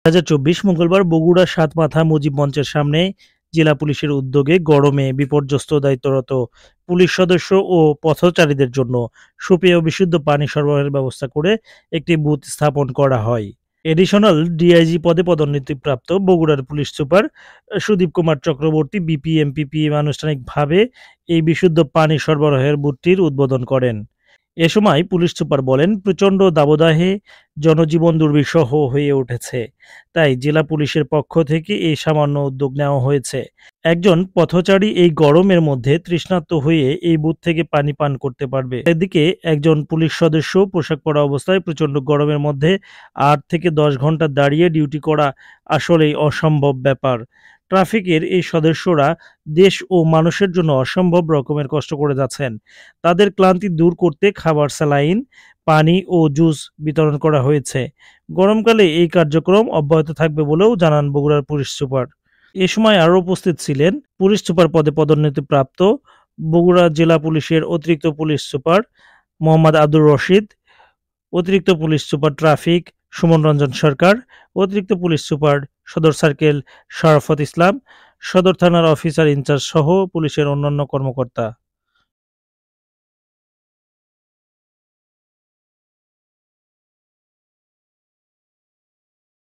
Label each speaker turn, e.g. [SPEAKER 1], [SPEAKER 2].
[SPEAKER 1] ২০২৪ মঙ্গলবার বগুড়া সাতমাথা মুজিব মঞ্চের সামনে জেলা পুলিশের উদ্যোগে গরমে বিপর্যস্ত দায়িত্বরত পুলিশ সদস্য ও পথচারীদের জন্য সুপেয় বিশুদ্ধ পানি সরবরাহের ব্যবস্থা করে একটি বুথ স্থাপন করা হয়। এডিশনাল ডিআইজি পদে পদোন্নতিপ্রাপ্ত বগুড়ার police super Sudip Kumar Chakraborty BPM PPM আনুষ্ঠানিকভাবে এই বিশুদ্ধ পানি সরবরাহের বুথটির উদ্বোধন করেন। এ সময় পুলিশ সুপার বলেন, প্রচণ্ড দাবদাহে জনজীবন দুর্বিষহ হয়ে উঠেছে, তাই জেলা পুলিশের পক্ষ থেকে এই সামান্য উদ্যোগ নেওয়া হয়েছে। একজন পথচারী এই গরমের মধ্যে তৃষ্ণার্ত হয়ে এই বুথ থেকে পানি পান করতে পারবে। এদিকে একজন পুলিশ সদস্য পোশাক পরা অবস্থায় প্রচণ্ড গরমের মধ্যে ৮ থেকে ১০ ঘন্টা দাঁড়িয়ে ডিউটি করা আসলেই অসম্ভব ব্যাপার। ট্রাফিকের এই সদস্যরা দেশ ও মানুষের জন্য অসম্ভব রকমের কষ্ট করে যাচ্ছেন। তাদের ক্লান্তি দূর করতে খাবার, স্যালাইন, পানি ও জুস বিতরণ করা হয়েছে। গরমকালে এই কার্যক্রম অব্যাহত থাকবে বলেও জানান বগুড়ার পুলিশ সুপার। এ সময় আরও উপস্থিত ছিলেন পুলিশ সুপার পদে পদোন্নতিপ্রাপ্ত বগুড়া জেলা পুলিশের অতিরিক্ত পুলিশ সুপার মোহাম্মদ আব্দুর রশিদ, অতিরিক্ত পুলিশ সুপার ট্রাফিক সুমন রঞ্জন সরকার, অতিরিক্ত পুলিশ সুপার সদর সার্কেল শরাফত ইসলাম, সদর থানার অফিসার ইনচার্জ সহ পুলিশের অন্যান্য কর্মকর্তা।